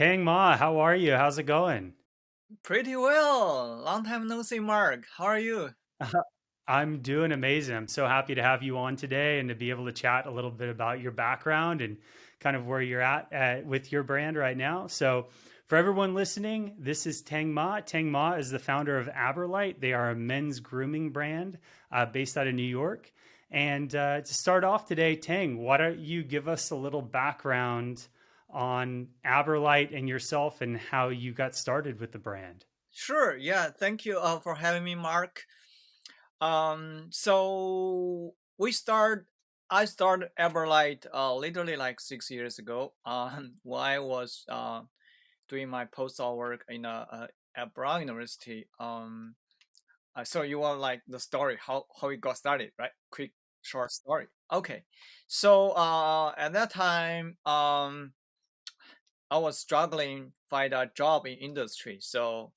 Teng Ma, how are you? How's it going? Pretty well. Long time no see, Mark. How are you? I'm doing amazing. I'm so happy to have you on today and to be able to chat a little bit about your background and kind of where you're at with your brand right now. So, for everyone listening, this is Teng Ma. Teng Ma is the founder of Aberlite. They are a men's grooming brand based out of New York. And to start off today, Teng, why don't you give us a little background on Aberlite and yourself and how you got started with the brand? Sure. Yeah. Thank you for having me, Mark. So we start. I started Aberlite literally like 6 years ago. When I was doing my postdoc work at Brown University. So you want like the story how it got started, right? Quick short story. Okay. So at that time, I was struggling find a job in industry, so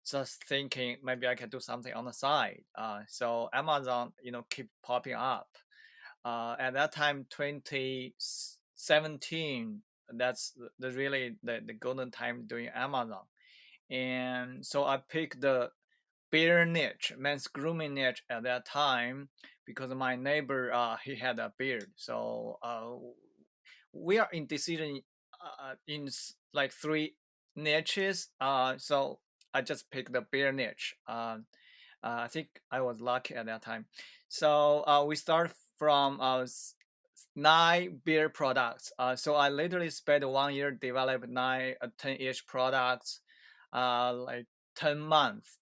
just thinking maybe I can do something on the side. So Amazon, keep popping up. At that time, 2017, that's the really the golden time doing Amazon, and so I picked the beard niche, men's grooming niche at that time because my neighbor he had a beard, so we are in decision like three niches. So I just picked the beer niche. I think I was lucky at that time. So we start from 9 beer products. So I literally spent 1 year develop 10 ish products, like 10 months.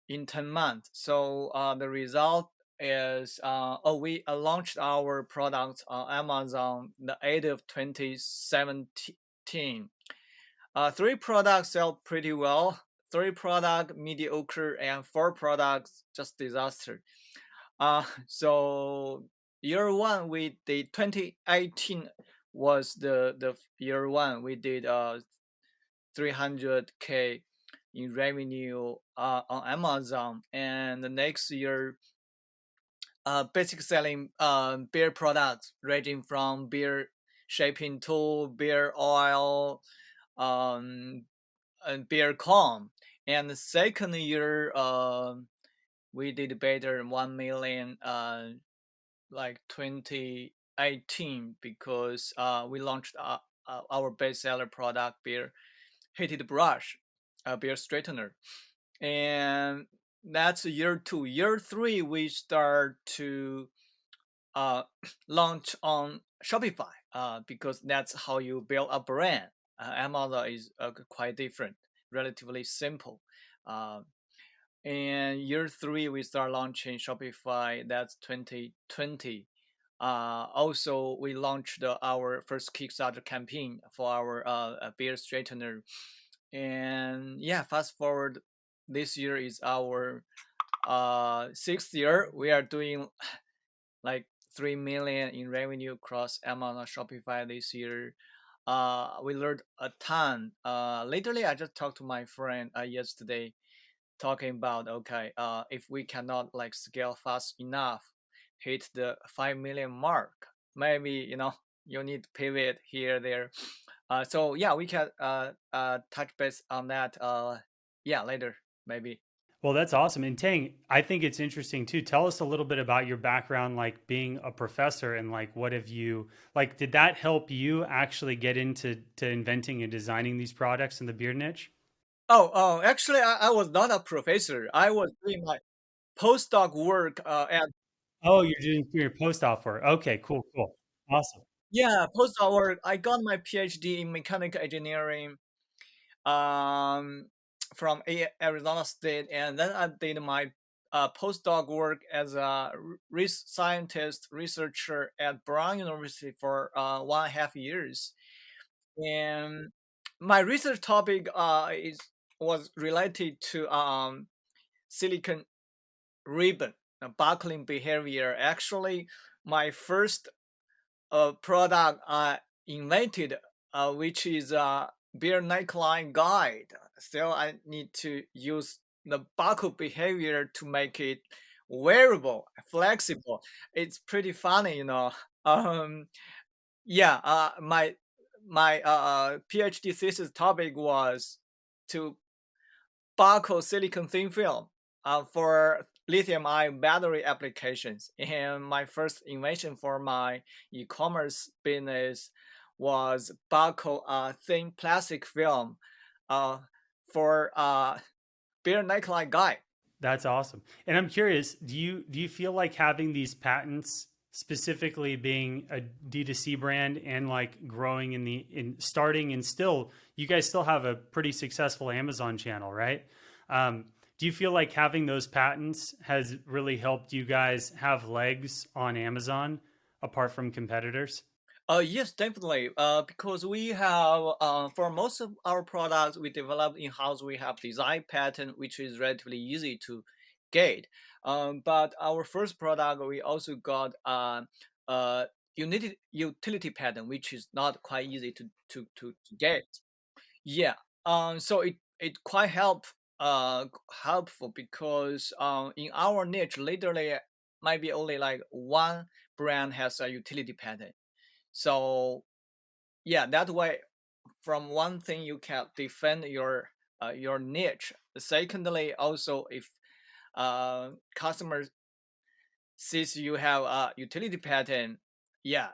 In 10 months. So the result is we launched our products on Amazon the 8th of 2017. Three products sell pretty well, three product mediocre, and four products just disaster. So year one we did 2018 was the year one we did 300K in revenue on Amazon, and the next year, basic selling beer products ranging from beer shaping tool, beer oil, um, and beer corn. And the second year, we did better 1 million, like 2018, because we launched our best seller product, beer heated brush, beer straightener, and that's year two. Year three, we start to uh, launch on Shopify, because that's how you build a brand. Amazon is quite different, relatively simple. Uh, and year three, we start launching Shopify. That's 2020. Also, we launched our first Kickstarter campaign for our beer straightener. And yeah, fast forward, this year is our sixth year. We are doing like 3 million in revenue across Amazon, Shopify this year. We learned a ton. Literally, I just talked to my friend yesterday, talking about, okay, if we cannot like scale fast enough, hit the 5 million mark, maybe you need to pivot here there. So yeah, we can touch base on that. Yeah, later maybe. Well, that's awesome. And Tang, I think it's interesting too. Tell us a little bit about your background, like being a professor, and like what have you like? Did that help you actually get into inventing and designing these products in the beer niche? Oh, actually, I was not a professor. I was doing my postdoc work at Oh, you're doing your post-op work. Okay, cool, cool, awesome. yeah, postdoc work. I got my PhD in mechanical engineering um, from Arizona State, and then I did my postdoc work as a scientist researcher at Brown University for 1.5 years. And my research topic is was related to silicon ribbon buckling behavior. Actually, my first product I invented, which is a beer neckline guide. Still, I need to use the buckle behavior to make it wearable, flexible. It's pretty funny. Um, yeah, my my PhD thesis topic was to buckle silicon thin film for lithium-ion battery applications. And my first invention for my e-commerce business was buckle thin plastic film uh, for bare neckline guy. That's awesome. And I'm curious, do you feel like having these patents, specifically being a D2C brand and like growing in starting and still, you guys still have a pretty successful Amazon channel, right? Do you feel like having those patents has really helped you guys have legs on Amazon apart from competitors? Yes, definitely. Because we have, for most of our products we developed in house, we have design patent, which is relatively easy to get. But our first product, we also got uh, utility patent, which is not quite easy to get. Yeah. So it quite helpful because in our niche, literally might be only like one brand has a utility patent. So yeah, that way, from one thing you can defend your niche. Secondly, also if customers sees you have a utility pattern, yeah,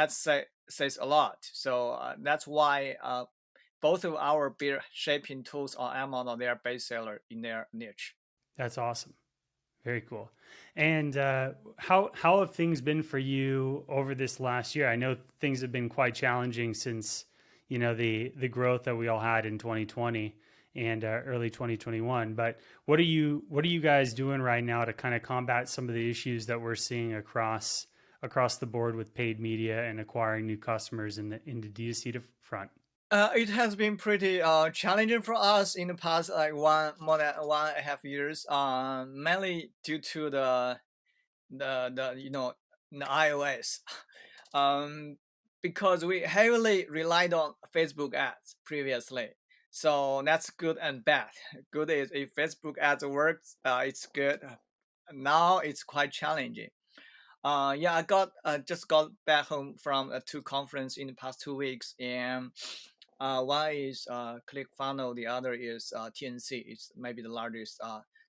says a lot. So that's why both of our beer shaping tools on Amazon, they are bestseller in their niche. That's awesome. Very cool. And how have things been for you over this last year? I know things have been quite challenging since the growth that we all had in 2020 and early 2021. But what are you guys doing right now to kind of combat some of the issues that we're seeing across the board with paid media and acquiring new customers in the D2C front? It has been pretty challenging for us in the past like more than 1.5 years. Mainly due to the the iOS. um, because we heavily relied on Facebook ads previously. So that's good and bad. Good is if Facebook ads works, it's good. Now it's quite challenging. Yeah, I got just got back home from a two conference in the past 2 weeks, and one is ClickFunnels, the other is TNC. It's maybe the largest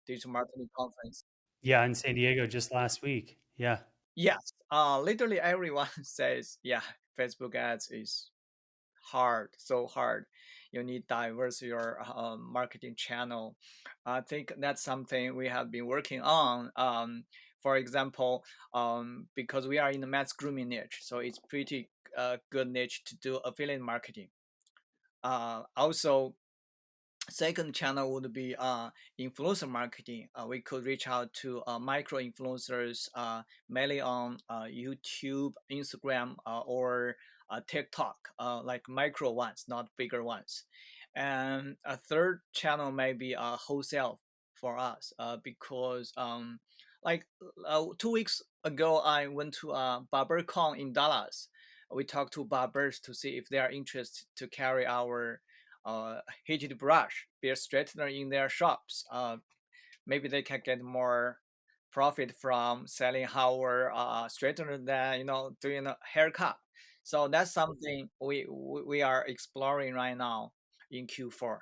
digital marketing conference. Yeah, in San Diego just last week. Yeah, Yes, literally everyone says, yeah, Facebook ads is hard, so hard. You need diverse your marketing channel. I think that's something we have been working on. For example, because we are in the mass grooming niche, so it's pretty good niche to do affiliate marketing. Also, second channel would be influencer marketing. We could reach out to micro influencers, mainly on YouTube, Instagram, or TikTok, like micro ones, not bigger ones. And a third channel may be wholesale for us, because like 2 weeks ago, I went to BarberCon in Dallas. We talked to barbers to see if they are interested to carry our heated brush, beard straightener in their shops. Maybe they can get more profit from selling our straightener than doing a haircut. So that's something we are exploring right now in Q4.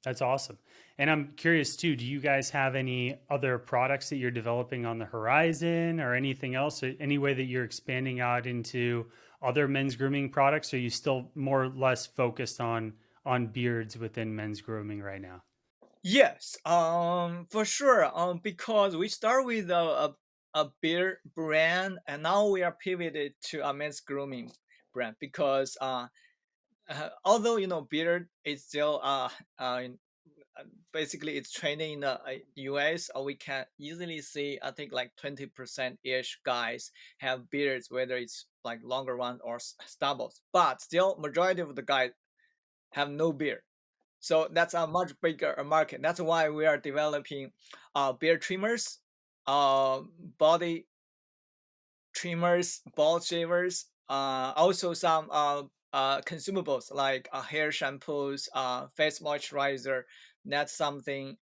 that's awesome. And I'm curious too, do you guys have any other products that you're developing on the horizon or anything else? Any way that you're expanding out into other men's grooming products? Or are you still more or less focused on beards within men's grooming right now? Yes, for sure. Because we start with a beard brand, and now we are pivoted to a men's grooming brand because although beard is still basically it's trending in the US, we can easily see, I think, like 20% ish guys have beards, whether it's like longer ones or stubbles, but still majority of the guys have no beard. So that's a much bigger market. That's why we are developing beard trimmers, uh, body trimmers, bald shavers, also some consumables like hair shampoos, face moisturizer. That's something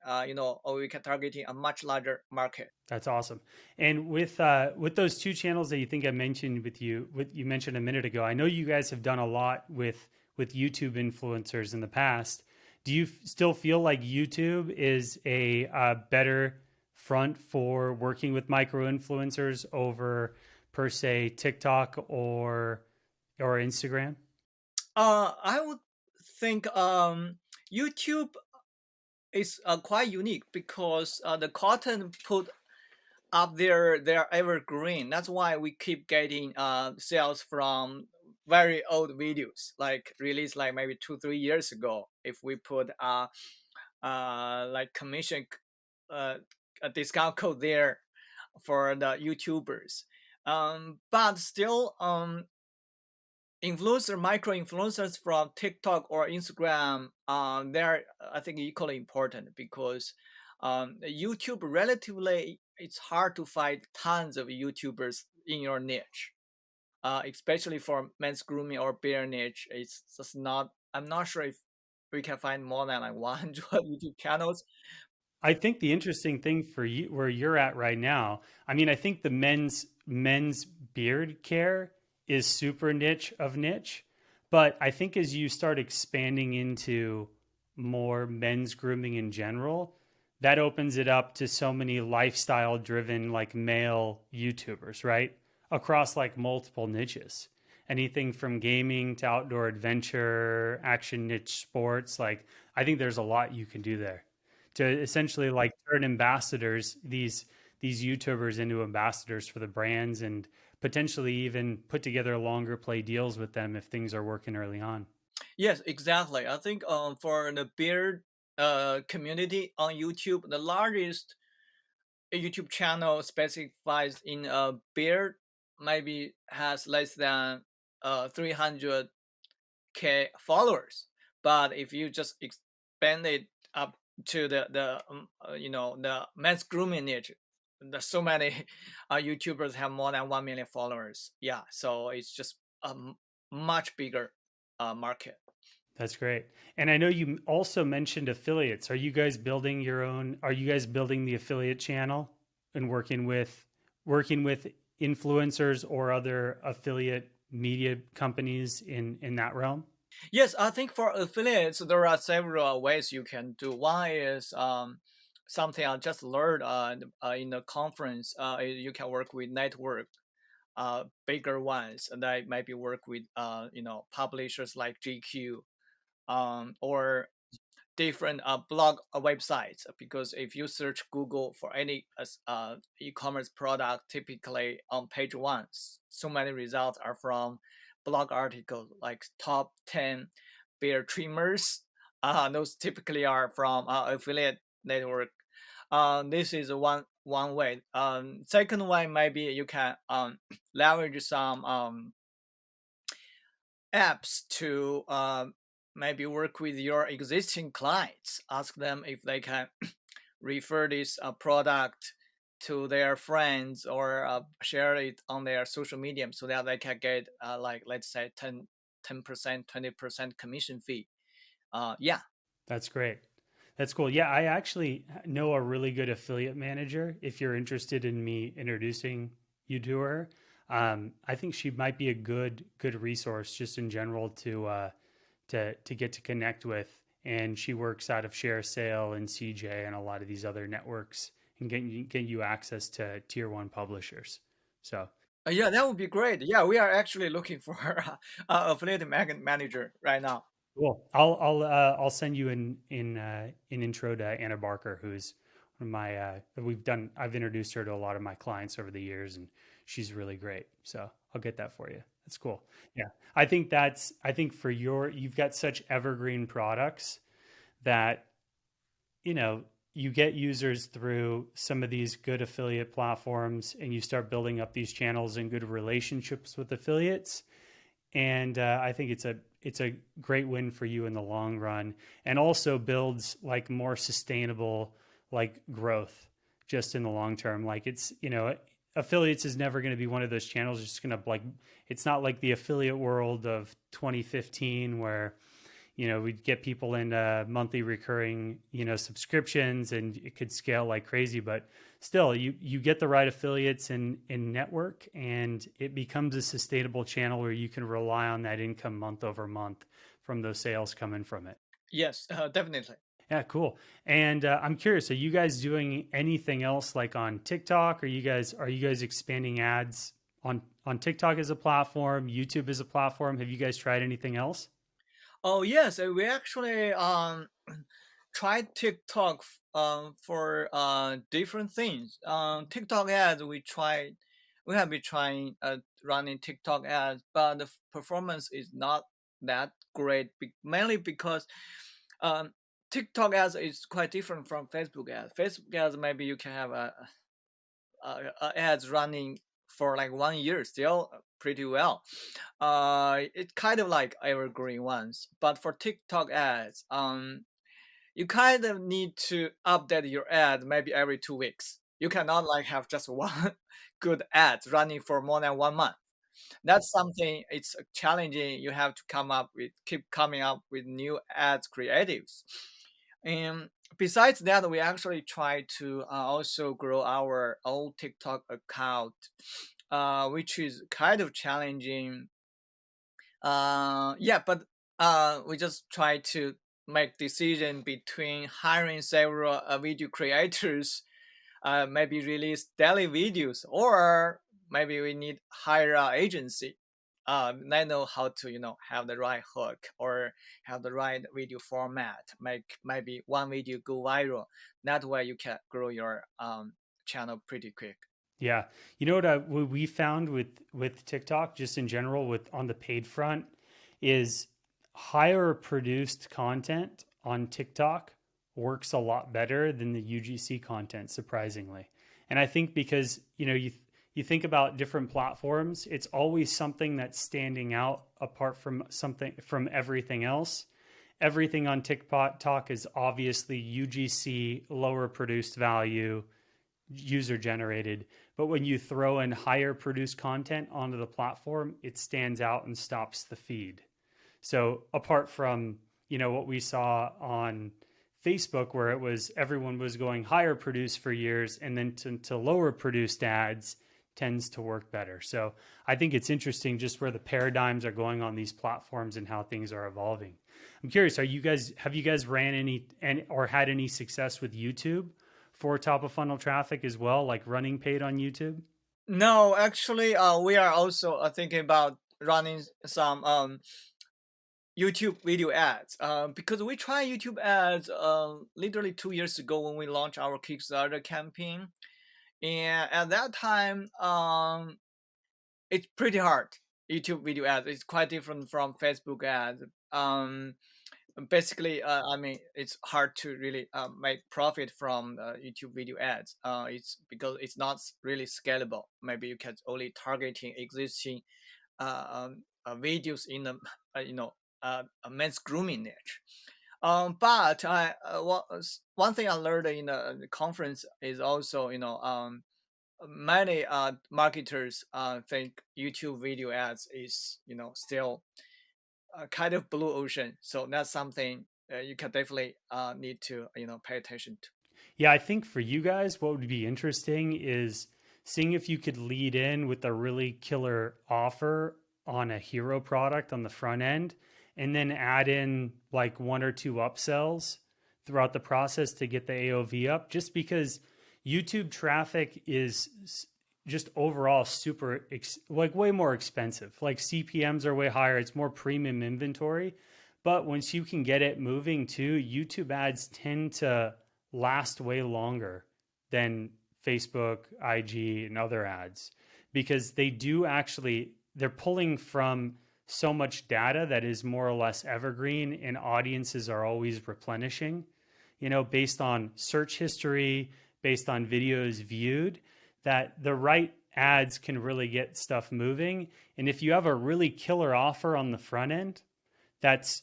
we can targeting a much larger market. That's awesome. And with those two channels that you think I mentioned with you, what you mentioned a minute ago, I know you guys have done a lot with with YouTube influencers in the past. Do you still feel like YouTube is a better front for working with micro influencers over per se TikTok or Instagram? I would think YouTube is quite unique because the content put up there, they're evergreen. That's why we keep getting sales from very old videos, like released like maybe 2-3 years ago. If we put like commission a discount code there for the YouTubers, but still influencer micro influencers from TikTok or Instagram, they're I think equally important because YouTube relatively it's hard to find tons of YouTubers in your niche, especially for men's grooming or bear niche. It's just not. I'm not sure if we can find more than like 100 YouTube channels. I think the interesting thing for you where you're at right now, I mean, I think the men's beard care is super niche of niche, but I think as you start expanding into more men's grooming in general, that opens it up to so many lifestyle driven like male YouTubers, right? Across like multiple niches. Anything from gaming to outdoor adventure, action niche sports, like I think there's a lot you can do there to essentially like turn ambassadors these YouTubers into ambassadors for the brands and potentially even put together longer play deals with them if things are working early on. Yes, exactly. I think for the beard community on YouTube, the largest YouTube channel specifies in a beard maybe has less than 300K followers. But if you just expand it up to the men's grooming niche, there's so many YouTubers have more than 1 million followers. Yeah, so it's just a much bigger market. That's great. And I know you also mentioned affiliates. Are you guys building your own, are you guys building the affiliate channel and working with influencers or other affiliate media companies in that realm? Yes, I think for affiliates, there are several ways you can do. One is something I just learned in the conference. You can work with network, bigger ones, and that maybe work with publishers like GQ, or different blog websites, because if you search Google for any e-commerce product, typically on page one, so many results are from blog articles like top 10 beard trimmers. Those typically are from affiliate network. This is one way. Second one, maybe you can leverage some apps to maybe work with your existing clients. Ask them if they can refer this product to their friends or share it on their social media so that they can get like let's say 10% 20% commission fee. Yeah. That's great. That's cool. Yeah, I actually know a really good affiliate manager. If you're interested in me introducing you to her, I think she might be a good resource just in general to get to connect with. And she works out of ShareSale and CJ and a lot of these other networks and get you access to tier one publishers. So Yeah, that would be great. Yeah, we are actually looking for affiliate manager right now. cool. I'll send you an intro to Anna Barker, who's one of my I've introduced her to a lot of my clients over the years, and she's really great. So I'll get that for you. That's cool. Yeah, I think for you've got such evergreen products that you know you get users through some of these good affiliate platforms, and you start building up these channels and good relationships with affiliates, and I think it's a great win for you in the long run, and also builds like more sustainable like growth just in the long term. Like it's affiliates is never going to be one of those channels. It's going to like it's not like the affiliate world of 2015 where we'd get people into monthly recurring subscriptions and it could scale like crazy, but still you get the right affiliates in network and it becomes a sustainable channel where you can rely on that income month over month from those sales coming from it. Yes, definitely. Yeah, cool. And I'm curious, are you guys doing anything else like on TikTok? Are you guys expanding ads on TikTok as a platform, YouTube as a platform? Have you guys tried anything else? Oh yes, we actually tried TikTok for different things. TikTok ads we have been trying running TikTok ads, but the performance is not that great. Mainly because um, TikTok ads is quite different from Facebook ads. Facebook ads maybe you can have ads running for like 1 year still pretty well. It's kind of like evergreen ones, but for TikTok ads, you kind of need to update your ad maybe every 2 weeks. You cannot like have just one good ad running for more than 1 month. That's something it's challenging. You have to keep coming up with new ads creatives. And besides that, we actually try to also grow our own TikTok account, which is kind of challenging. Yeah, but we just try to make decision between hiring several video creators, maybe release daily videos, or maybe we need hire an agency. They know how to have the right hook or have the right video format, make maybe one video go viral. That way you can grow your channel pretty quick. Yeah. You know what we found with TikTok just in general with on the paid front is higher produced content on TikTok works a lot better than the UGC content surprisingly. And I think because, you think about different platforms, it's always something that's standing out apart from something from everything else. Everything on TikTok is obviously UGC, lower produced value, user generated. But when you throw in higher produced content onto the platform, it stands out and stops the feed. So apart from, what we saw on Facebook where it was everyone was going higher produced for years and then to lower produced ads tends to work better. So I think it's interesting just where the paradigms are going on these platforms and how things are evolving. I'm curious, have you guys ran any or had any success with YouTube for top of funnel traffic as well, like running paid on YouTube? No, actually, we are also thinking about running some YouTube video ads because we tried YouTube ads literally 2 years ago when we launched our Kickstarter campaign, and at that time it's pretty hard. YouTube video ads is quite different from Facebook ads. Basically, I mean, it's hard to really make profit from YouTube video ads. It's because it's not really scalable. Maybe you can only targeting existing videos in the a men's grooming niche. But one thing I learned in the conference is also many marketers think YouTube video ads is still kind of blue ocean. So that's something you can definitely need to pay attention to. Yeah, I think for you guys, what would be interesting is seeing if you could lead in with a really killer offer on a hero product on the front end and then add in like one or two upsells throughout the process to get the AOV up, just because YouTube traffic is just overall like way more expensive. Like CPMs are way higher, it's more premium inventory. But once you can get it moving too, YouTube ads tend to last way longer than Facebook, IG, and other ads because they're pulling from so much data that is more or less evergreen and audiences are always replenishing, based on search history, based on videos viewed, that the right ads can really get stuff moving. And if you have a really killer offer on the front end that's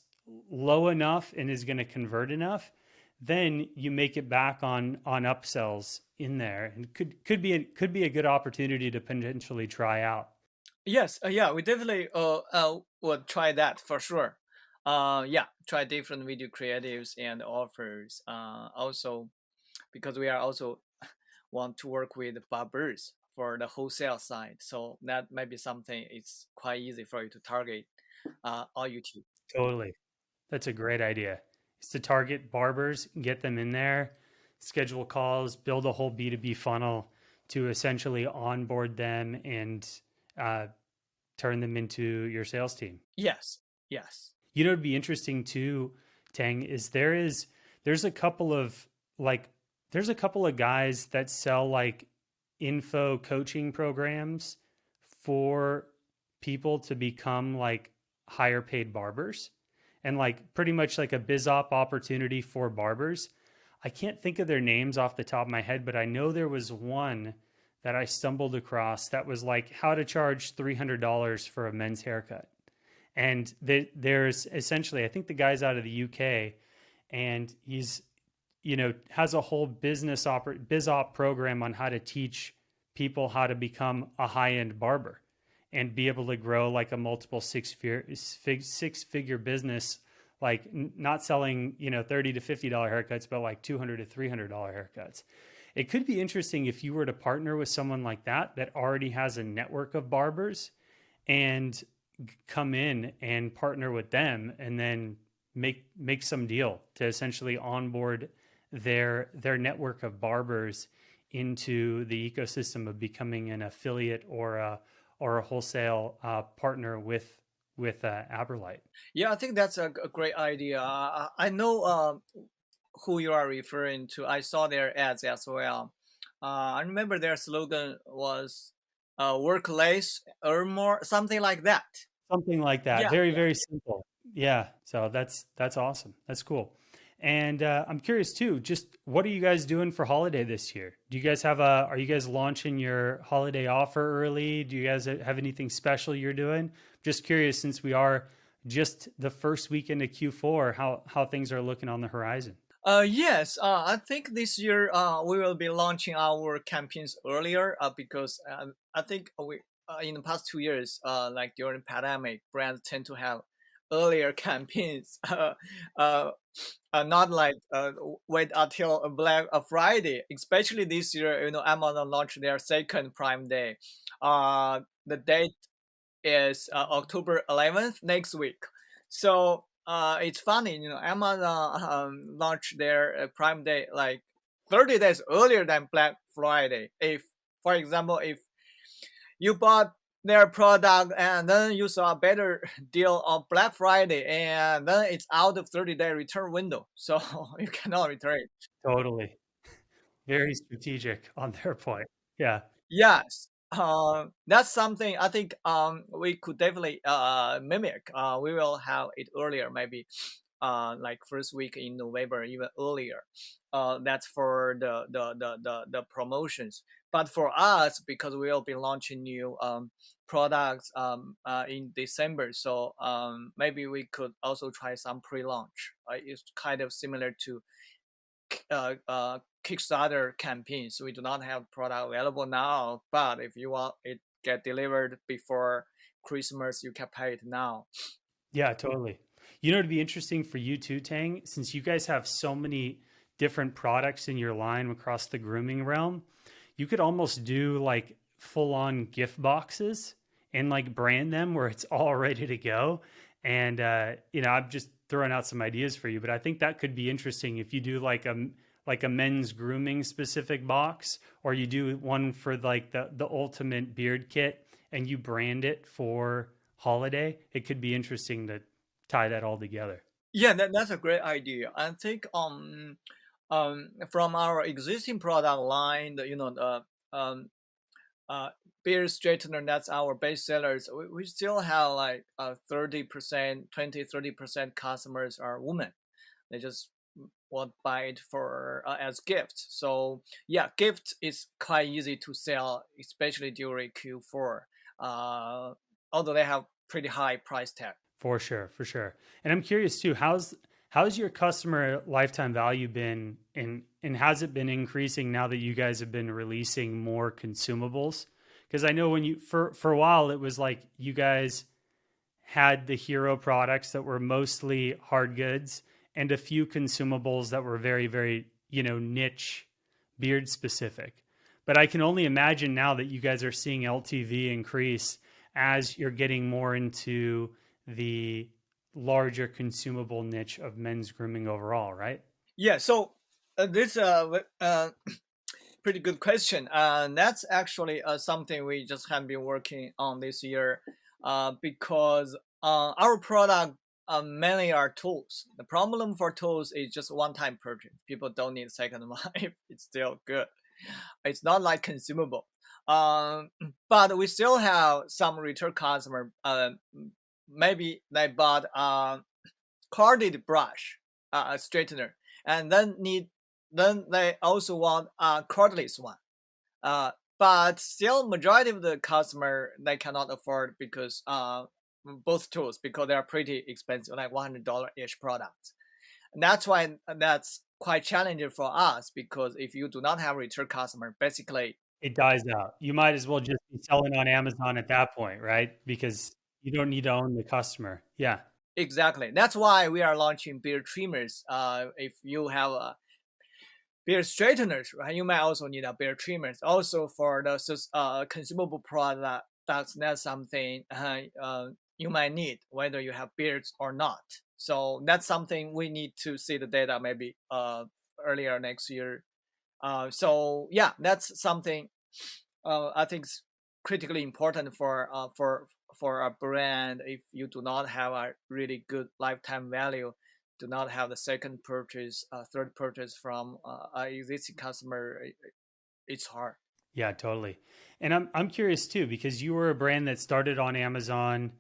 low enough and is going to convert enough, then you make it back on upsells in there, and could be a good opportunity to potentially try out. Yes, yeah, we definitely would try that for sure. Yeah, try different video creatives and offers. Also, because we are also want to work with barbers for the wholesale side, so that might be something it's quite easy for you to target on YouTube. Totally. That's a great idea. Is to target barbers, get them in there, schedule calls, build a whole B2B funnel to essentially onboard them and uh, turn them into your sales team. Yes, yes. You know, it'd be interesting too, Tang, is there's a couple of like there's a couple of guys that sell like info coaching programs for people to become like higher paid barbers and like pretty much like a biz op opportunity for barbers. I can't think of their names off the top of my head, but I know there was one that I stumbled across that was like how to charge $300 for a men's haircut. And there's essentially, I think the guy's out of the UK and he's, has a whole biz op program on how to teach people how to become a high end barber and be able to grow like a multiple six figure business, like not selling, $30 to $50 haircuts, but like $200 to $300 haircuts. It could be interesting if you were to partner with someone like that already has a network of barbers and come in and partner with them and then make some deal to essentially onboard their network of barbers into the ecosystem of becoming an affiliate or a wholesale partner with Aberlite. Yeah, I think that's a great idea. I know who you are referring to. I saw their ads as well. I remember their slogan was "Work less, earn more," something like that. Something like that. Yeah, Very, yeah. very simple. Yeah. So that's awesome. That's cool. And I'm curious too, just what are you guys doing for holiday this year? Do you guys are you guys launching your holiday offer early? Do you guys have anything special you're doing? Just curious, since we are just the first weekend of Q4, how things are looking on the horizon. Yes, I think this year we will be launching our campaigns earlier because I think we in the past 2 years, like during pandemic, brands tend to have earlier campaigns, not like wait until Black Friday. Especially this year, Amazon launched their second Prime Day. The date is October 11th next week. So it's funny, Amazon launched their Prime Day like 30 days earlier than Black Friday. If, for example, if you bought their product and then you saw a better deal on Black Friday and then it's out of 30-day return window, so you cannot return it. Totally. Very strategic on their point. Yeah. Yes, that's something I think we could definitely mimic. We will have it earlier, maybe like first week in November, even earlier. That's for the promotions. But for us, because we will be launching new products in December, so maybe we could also try some pre-launch. It's kind of similar to Kickstarter campaigns. We do not have product available now, but if you want it get delivered before Christmas, you can pay it now. Yeah, totally. It'd be interesting for you too, Tang, since you guys have so many different products in your line across the grooming realm, you could almost do like full on gift boxes and like brand them where it's all ready to go. And, I'm just throwing out some ideas for you, but I think that could be interesting if you do like a men's grooming specific box, or you do one for like the ultimate beard kit and you brand it for holiday. It could be interesting to tie that all together. Yeah, that's a great idea. I think from our existing product line, the beard straightener, that's our best sellers. We still have like 30%, 20-30% customers are women. They just won't buy it for as gift. So yeah, gift is quite easy to sell, especially during Q4. Although they have pretty high price tag. For sure, for sure. And I'm curious too, how's your customer lifetime value been, and has it been increasing now that you guys have been releasing more consumables? Because I know when for a while it was like you guys had the hero products that were mostly hard goods and a few consumables that were very, very, niche beard specific. But I can only imagine now that you guys are seeing LTV increase as you're getting more into the larger consumable niche of men's grooming overall, right? Yeah. So this pretty good question. That's actually something we just have been working on this year, because our product mainly are tools. The problem for tools is just one-time purchase. People don't need second one if it's still good. It's not like consumable. Um, but we still have some return customer. Maybe they bought corded brush, a straightener, and then they also want a cordless one. Uh, but still, majority of the customer they cannot afford because both tools because they are pretty expensive, like $100 each product. And that's why that's quite challenging for us because if you do not have return customer, basically It dies out. You might as well just be selling on Amazon at that point, right? Because you don't need to own the customer. Yeah. exactly. That's why we are launching beard trimmers. If you have a beard straighteners, right, you might also need a beard trimmers. Also for the consumable product, that's something you might need whether you have beards or not. So that's something we need to see the data maybe earlier next year. So yeah, that's something I think is critically important for a brand. If you do not have a really good lifetime value, do not have the second purchase, third purchase from an existing customer, it's hard. Yeah, totally. And I'm curious too because you were a brand that started on Amazon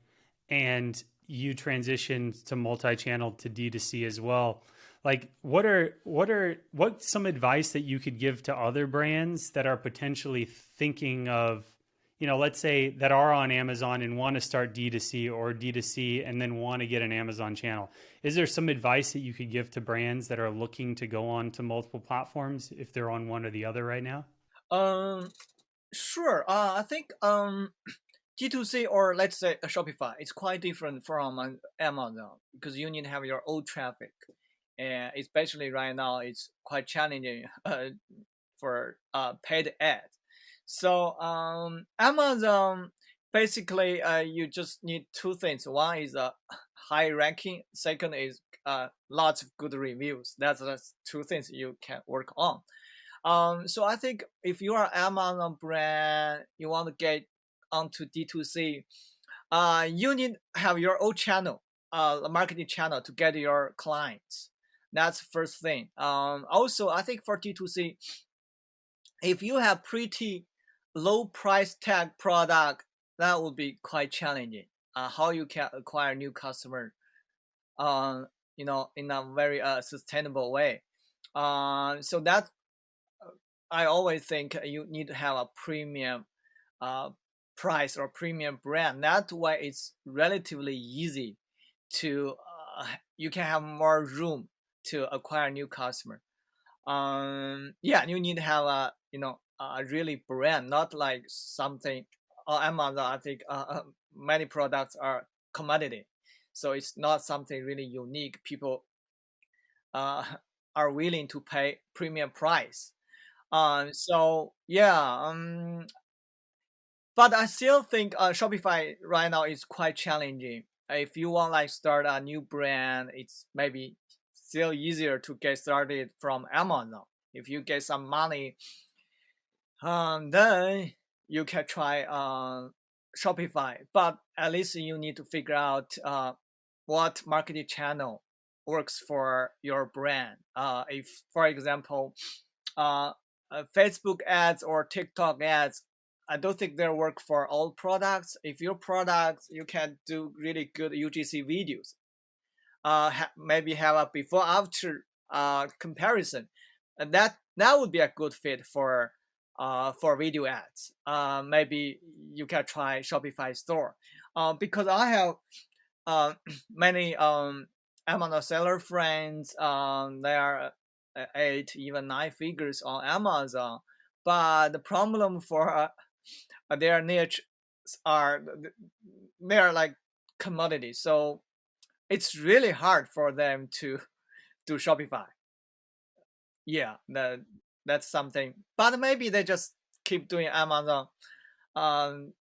and you transitioned to multi-channel to D2C as well. Like what's some advice that you could give to other brands that are potentially thinking of, let's say that are on Amazon and want to start D2C or D2C and then want to get an Amazon channel? Is there some advice that you could give to brands that are looking to go on to multiple platforms if they're on one or the other right now? Um, sure. I think G2C or let's say a Shopify, it's quite different from Amazon because you need to have your own traffic, and especially right now, it's quite challenging for paid ads. So Amazon basically you just need two things. One is a high ranking. Second is lots of good reviews. That's two things you can work on. So I think if you are Amazon brand, you want to get onto D2C, you need to have your own channel, a marketing channel to get your clients. That's first thing. Also, I think for D2C, if you have pretty low price tag product, that would be quite challenging. How you can acquire new customer, in a very sustainable way. So that I always think you need to have a premium uh, price or premium brand. That way, it's relatively easy to you can have more room to acquire new customer. Yeah, you need to have a really brand, not like something on Amazon. I think many products are commodity, so it's not something really unique. People uh, are willing to pay premium price. So yeah, but I still think Shopify right now is quite challenging. If you want like start a new brand, it's maybe still easier to get started from Amazon. If you get some money, then you can try Shopify. But at least you need to figure out what marketing channel works for your brand. If, for example, Facebook ads or TikTok ads, I don't think they work for all products. If your product, you can do really good UGC videos. Maybe have a before after comparison, and that would be a good fit for video ads. Maybe you can try Shopify store, because I have many Amazon seller friends. They are 8 even 9 figures on Amazon, but the problem for their niche are they are like commodities, so it's really hard for them to do Shopify. Yeah, that's something. But maybe they just keep doing Amazon. Um,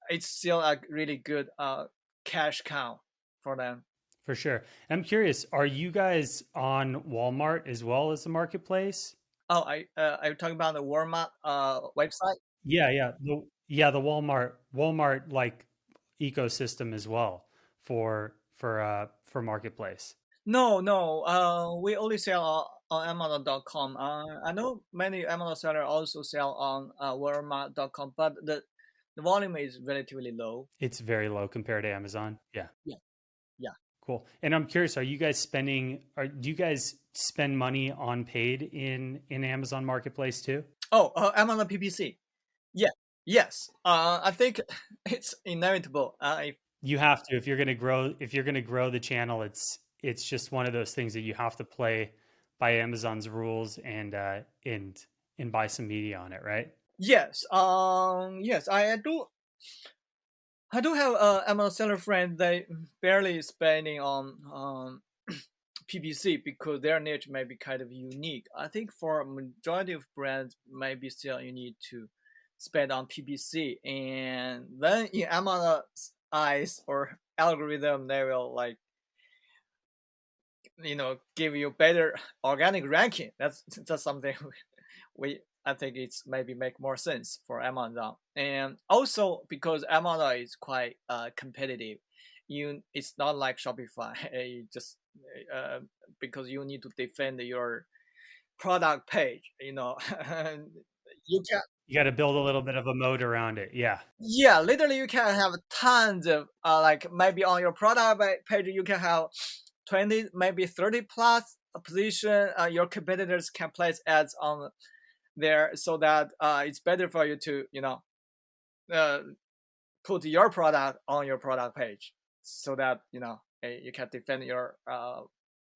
it's still a really good cash cow for them. For sure. I'm curious, are you guys on Walmart as well as the marketplace? Oh, are you talking about the Walmart website? Yeah, yeah. The Walmart like ecosystem as well for marketplace. No, no. We only sell on Amazon.com. I know many Amazon sellers also sell on Walmart.com, but the volume is relatively low. It's very low compared to Amazon. Yeah. Yeah, yeah. Cool. And I'm curious, do you guys spend money on paid in Amazon Marketplace too? Oh, Amazon PPC. Yeah, yes. I think it's inevitable. If You have to if you're going to grow the channel, it's just one of those things that you have to play by Amazon's rules and buy some media on it, right? yes, yes, I do have a Amazon seller friend. They barely spending on PPC because their niche may be kind of unique. I think for a majority of brands, maybe still you need to spend on PPC, and then in Amazon's eyes or algorithm, they will like give you better organic ranking. That's something we I think it's maybe make more sense for Amazon, and also because Amazon is quite competitive. It's not like Shopify. You just uh, because you need to defend your product page. You can You got to build a little bit of a moat around it. Yeah, yeah, literally you can have tons of like maybe on your product page you can have 20 maybe 30 plus position. Your competitors can place ads on there so that it's better for you to uh, put your product on your product page so that you can defend your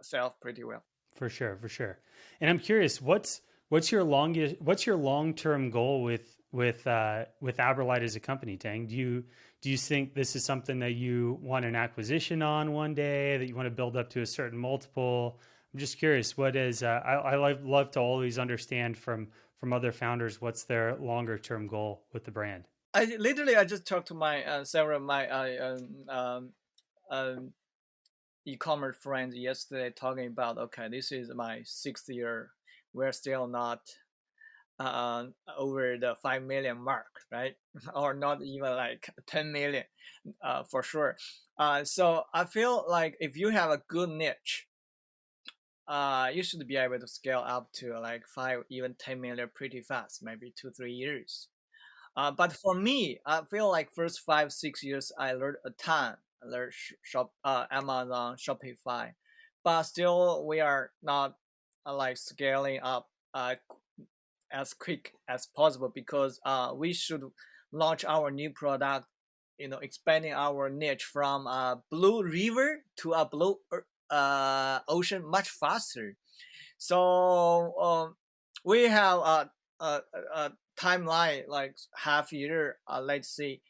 self pretty well. for sure, for sure. And I'm curious, what's your long-term goal with Aberlite as a company, Tang? Do you think this is something that you want an acquisition on one day, that you want to build up to a certain multiple? I'm just curious, what is love to always understand from other founders what's their longer term goal with the brand. I just talked to my several of my um, e-commerce friends yesterday talking about, okay, this is my 6th year, we're still not uh, over the 5 million mark, right? Or not even like 10 million for sure. So I feel like if you have a good niche, you should be able to scale up to like 5 even 10 million pretty fast, maybe 2 3 years. But for me, I feel like first 5 6 years I learned a ton. I learned Amazon, Shopify, but still we are not like scaling up as quick as possible because we should launch our new product, expanding our niche from a blue river to a blue ocean much faster. So we have a timeline like half year. Let's see,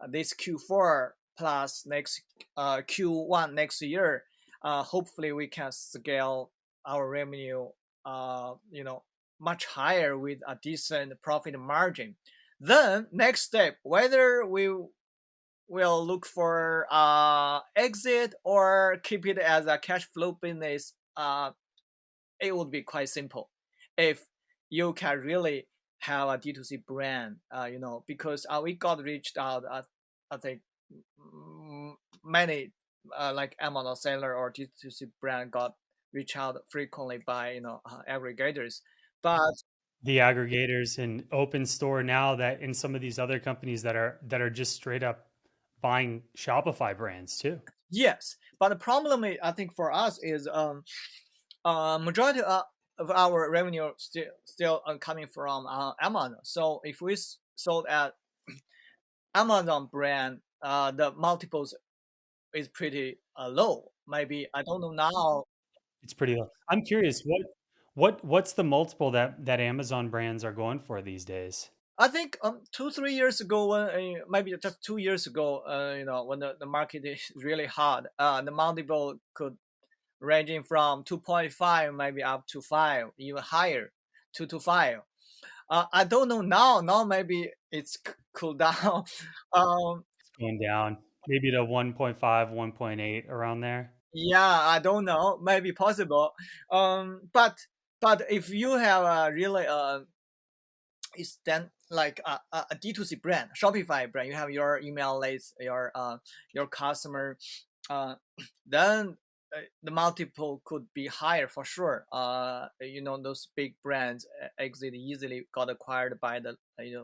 this Q4 plus next Q1 next year. Hopefully, we can scale our revenue. Much higher with a decent profit margin. Then next step, whether we will look for exit or keep it as a cash flow business, it would be quite simple if you can really have a D2C brand, because we got reached out, I think many like Amazon seller or D2C brand got reached out frequently by, aggregators. But The aggregators and open store now, that in some of these other companies that are just straight up buying Shopify brands too. yes, but the problem I think for us is majority of our revenue still coming from Amazon. So if we sold at Amazon brand, the multiples is pretty low. Maybe I don't know now. It's pretty low. I'm curious, what's the multiple that Amazon brands are going for these days? I think 2 3 years ago, when maybe just 2 years ago, when the market is really hot, the multiple could ranging from 2.5 maybe up to 5, even higher, 2 to 5. I don't know now. Now maybe it's cooled down. um, It's going down maybe to 1.5, 1.8 around there. Yeah, I don't know, maybe possible. But if you have a really it's then like a D2C brand, Shopify brand. You have your email list, your customer, uh, then the multiple could be higher for sure. Those big brands exit easily got acquired by the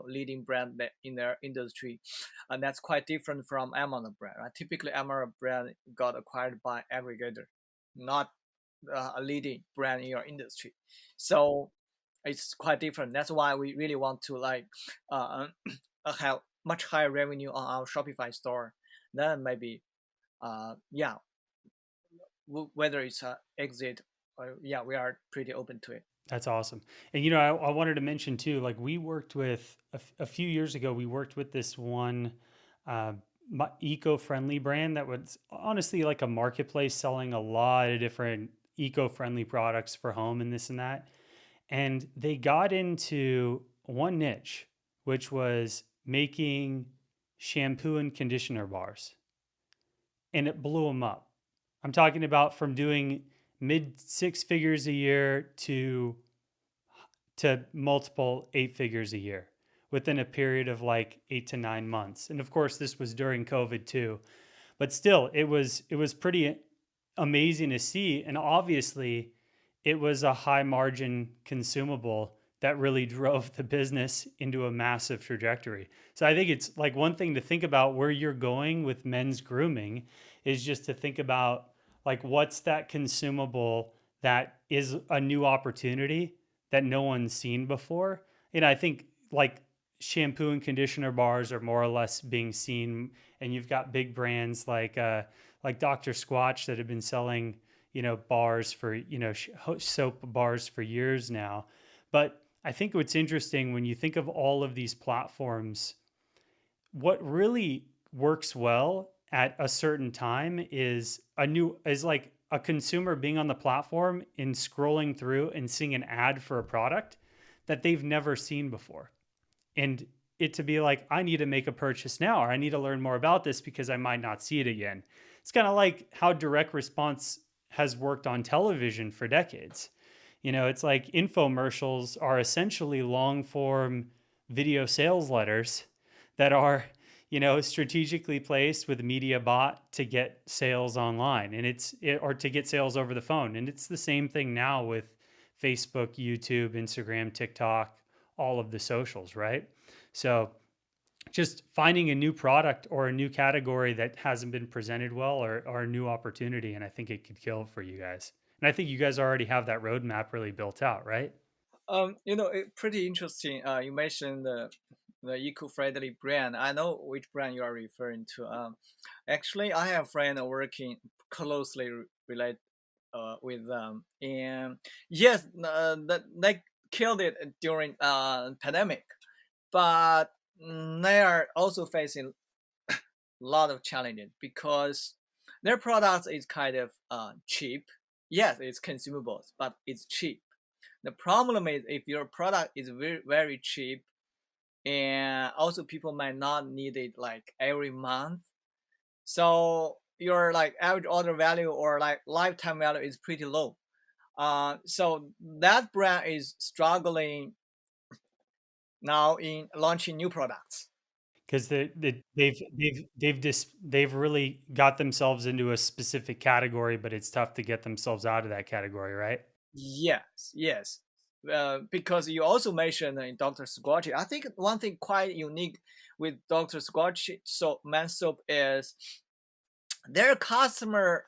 leading brand in their industry, and that's quite different from Amazon brand. Right? Typically, Amazon brand got acquired by aggregator, not a leading brand in your industry. So it's quite different. That's why we really want to like uh, have much higher revenue on our Shopify store. Then maybe yeah, whether it's a exit or yeah, we are pretty open to it. That's awesome. And I wanted to mention too, like we worked with a few years ago, we worked with this one uh, eco-friendly brand that was honestly like a marketplace selling a lot of different eco-friendly products for home and this and that. And they got into one niche, which was making shampoo and conditioner bars, and it blew them up. I'm talking about from doing mid six figures a year to multiple eight figures a year within a period of like 8 to 9 months. And of course, this was during COVID too. But still, it was pretty amazing to see. And obviously, it was a high margin consumable that really drove the business into a massive trajectory. So I think it's like one thing to think about where you're going with men's grooming is just to think about like what's that consumable that is a new opportunity that no one's seen before. And I think like shampoo and conditioner bars are more or less being seen, and you've got big brands like Dr. Squatch that have been selling bars for soap bars for years now. But I think what's interesting when you think of all of these platforms, what really works well at a certain time is like a consumer being on the platform and scrolling through and seeing an ad for a product that they've never seen before, and it to be like, I need to make a purchase now, or I need to learn more about this because I might not see it again. It's kind of like how direct response has worked on television for decades. It's like infomercials are essentially long form video sales letters that are, strategically placed with media bought to get sales online, and or to get sales over the phone. And it's the same thing now with Facebook, YouTube, Instagram, TikTok, all of the socials, right? So just finding a new product or a new category that hasn't been presented well, or a new opportunity. And I think it could kill for you guys. And I think you guys already have that roadmap really built out, right? Pretty interesting. You mentioned the eco-friendly brand. I know which brand you are referring to. Actually, I have a friend working closely related with them, and yes, that they killed it during pandemic, but they are also facing a lot of challenges because their product is kind of cheap. Yes, it's consumables, but it's cheap. The problem is if your product is very very cheap, and also people might not need it like every month, so your like average order value or like lifetime value is pretty low. So that brand is struggling now in launching new products. Because they've really got themselves into a specific category, but it's tough to get themselves out of that category, right? Yes, yes. Because you also mentioned in Dr. Squatchy, I think one thing quite unique with Dr. Squatchy so man soap is their customer.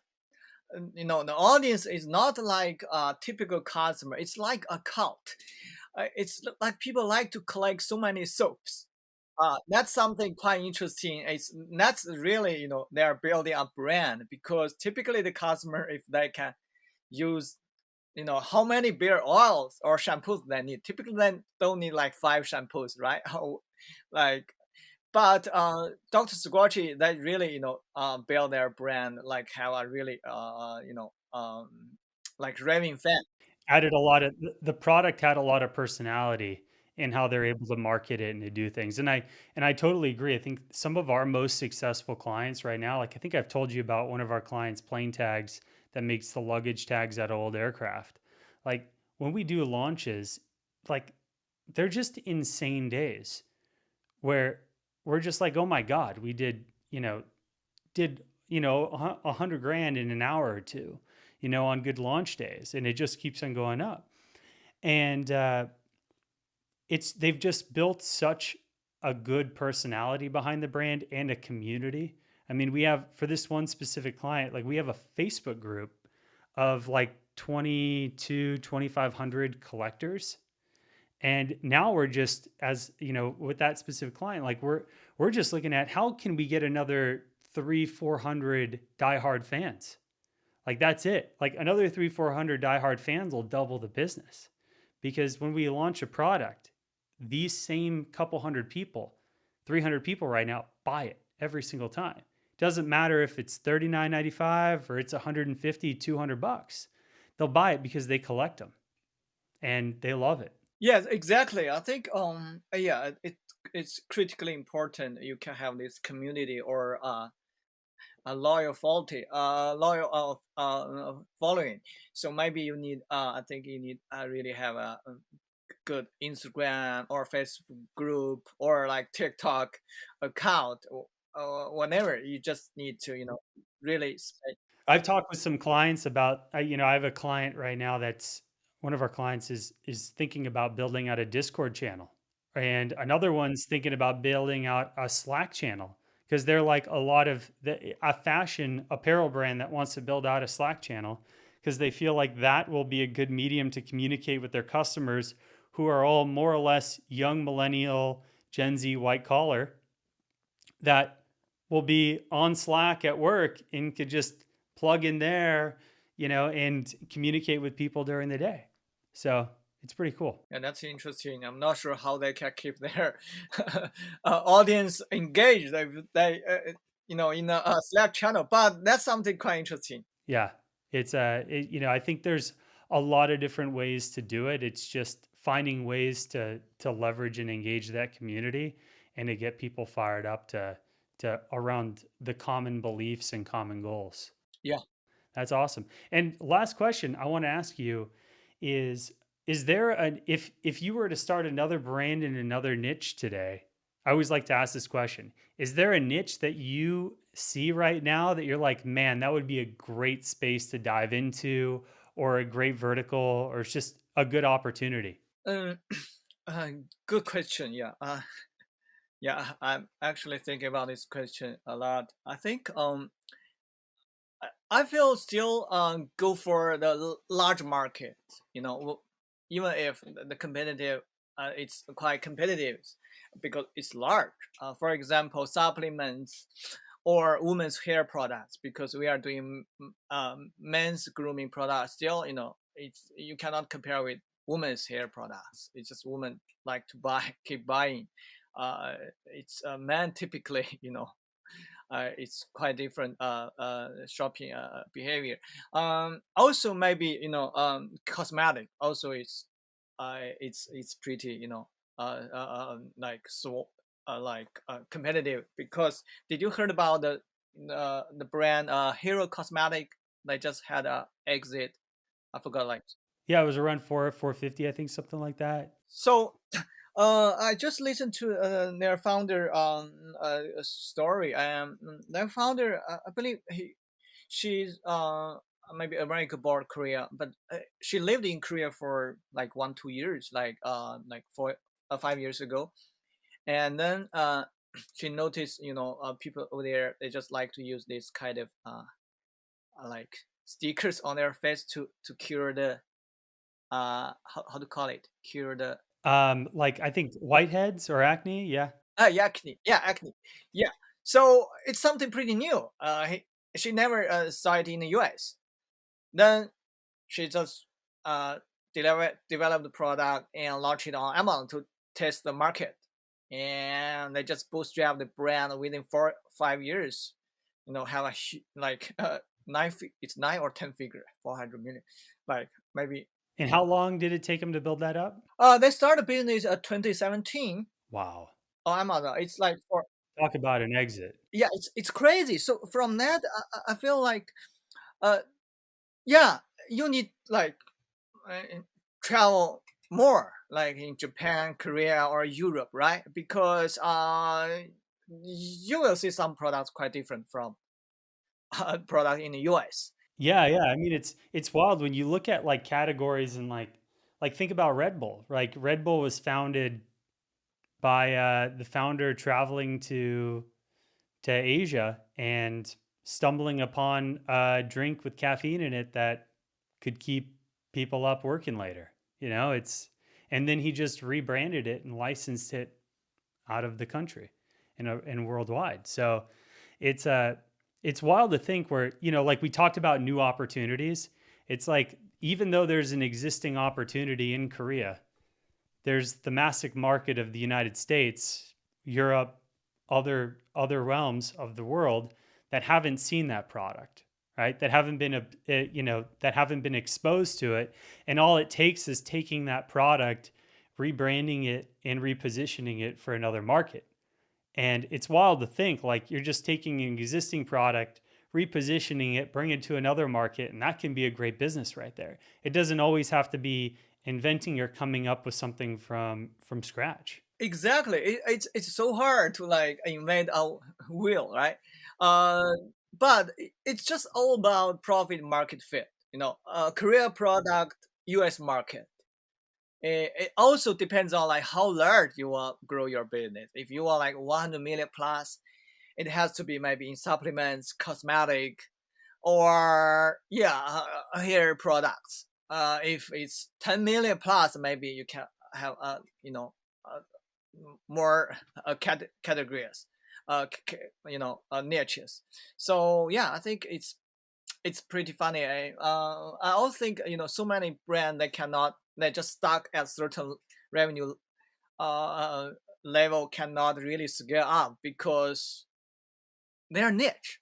The audience is not like a typical customer. It's like a cult. It's like people like to collect so many soaps. That's something quite interesting. That's really they are building a brand because typically the customer, if they can use how many beer oils or shampoos they need. Typically, they don't need like 5 shampoos, right? Like, but Dr. Squatchy, they really build their brand, like have a really like raving fan. Added a lot of the product had a lot of personality in how they're able to market it and to do things. And I totally agree. I think some of our most successful clients right now, like I think I've told you about one of our clients, Plain Tags, that makes the luggage tags out of old aircraft. Like when we do launches, like they're just insane days where we're just like, oh my God, we did 100 grand in an hour or two, on good launch days. And it just keeps on going up. And they've just built such a good personality behind the brand and a community. I mean, we have, for this one specific client, like we have a Facebook group of like 2,500 collectors. And now we're just, as with that specific client, like we're just looking at how can we get another 300-400 diehard fans. Like that's it. Like another 300-400 diehard fans will double the business, because when we launch a product, these same couple hundred people, 300 people right now, buy it every single time. It doesn't matter if it's $39.95 or it's 150, $200. They'll buy it because they collect them and they love it. Yes, exactly. I think yeah, it's critically important you can have this community or a loyal following. So maybe you need I think you need really have a good Instagram or Facebook group or like TikTok account or whatever. You just need to really spend. I've talked with some clients about, I have a client right now that's one of our clients is thinking about building out a Discord channel, and another one's thinking about building out a Slack channel, because they're like a fashion apparel brand that wants to build out a Slack channel because they feel like that will be a good medium to communicate with their customers who are all more or less young millennial, Gen Z, white collar, that will be on Slack at work and could just plug in there, and communicate with people during the day. So it's pretty cool. Yeah, that's interesting. I'm not sure how they can keep their audience engaged. In a Slack channel, but that's something quite interesting. Yeah. I think there's a lot of different ways to do it. It's just finding ways to leverage and engage that community and to get people fired up to around the common beliefs and common goals. Yeah. That's awesome. And last question I want to ask you is there an if you were to start another brand in another niche today, I always like to ask this question. Is there a niche that you see right now that you're like, man, that would be a great space to dive into, or a great vertical, or it's just a good opportunity? Um, Good question. Yeah. Yeah. I'm actually thinking about this question a lot. I think I feel still go for the large market. Even if the competitive, it's quite competitive because it's large. For example, supplements or women's hair products, because we are doing men's grooming products. Still, you cannot compare with women's hair products. It's just women like to buy, keep buying. It's men typically, it's quite different shopping behavior. Also maybe cosmetic also it's pretty competitive, because did you heard about the brand Hero Cosmetic? They just had a exit. I forgot like. Yeah, it was around 450, I think, something like that. So I just listened to their founder story. Their founder, I believe she's maybe America born Korea, but she lived in Korea for like 1-2 years, like 5 years ago, and then she noticed people over there, they just like to use this kind of like stickers on their face to cure the how to call it, cure the Like I think whiteheads or acne. Yeah. yeah, acne. Yeah, acne. Yeah. So it's something pretty new. She never saw it in the US. Then she just developed the product and launched it on Amazon to test the market. And they just bootstrapped the brand within 4-5 years. Have a like it's 9 or 10 figure, 400 million, like maybe. And how long did it take them to build that up? They started business at 2017 Wow. on Amazon. It's like for. Talk about an exit. Yeah, it's crazy. So from that, I feel like Yeah, you need like travel more, like in Japan, Korea, or Europe, right? Because you will see some products quite different from product in the US. Yeah, yeah. I mean, it's wild when you look at like categories and like think about Red Bull. Like Red Bull was founded by the founder traveling to Asia and stumbling upon a drink with caffeine in it that could keep people up working later. You know, it's and then he just rebranded it and licensed it out of the country and worldwide. So it's it's wild to think where, you know, like we talked about new opportunities. It's like even though there's an existing opportunity in Korea, there's the massive market of the United States, Europe, other realms of the world that haven't seen that product, right? That haven't been you know, that haven't been exposed to it, and all it takes is taking that product, rebranding it and repositioning it for another market. And it's wild to think like you're just taking an existing product, repositioning it, bring it to another market, and that can be a great business right there. It doesn't always have to be inventing or coming up with something from scratch. Exactly. It's so hard to like invent a wheel, right? Uh, but it's just all about profit market fit. You know, Korea product, US market. It also depends on like how large you want to grow your business. If you want like 100 million plus, it has to be maybe in supplements, cosmetic, or yeah, hair products. If it's 10 million plus, maybe you can have uh, more categories, niches. So yeah, I think it's pretty funny. I also think so many brands they cannot they just stuck at certain revenue uh, level cannot really scale up because their niche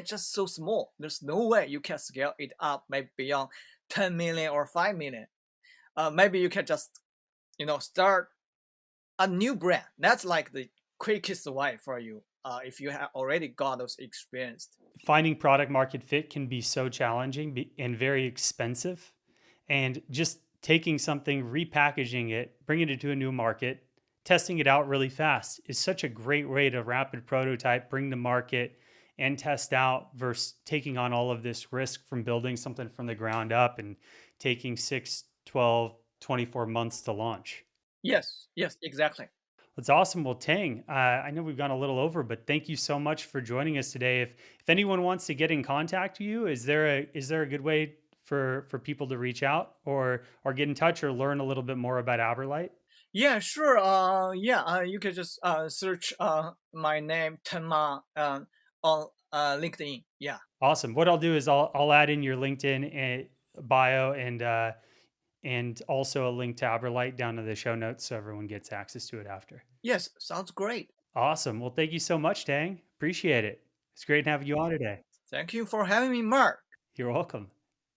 just so small. There's no way you can scale it up maybe beyond 10 million or 5 million. Maybe you can just start a new brand. That's like the quickest way for you if you have already got those experience. Finding product market fit can be so challenging and very expensive. And just taking something, repackaging it, bringing it to a new market, testing it out really fast is such a great way to rapid prototype, bring to market, and test out versus taking on all of this risk from building something from the ground up and taking 6, 12, 24 months to launch. Yes, exactly. That's awesome. Well, Tang, I know we've gone a little over, but thank you so much for joining us today. If anyone wants to get in contact with you, is there a good way for people to reach out or get in touch or learn a little bit more about Aberlite? Yeah, sure. Yeah, you can just search my name Tenma on LinkedIn. Yeah. Awesome. What I'll do is I'll add in your LinkedIn bio and also a link to Aberlite down to the show notes so everyone gets access to it after. Yes, sounds great. Awesome. Well, thank you so much, Tang. Appreciate it. It's great having you on today. Thank you for having me, Mark. You're welcome.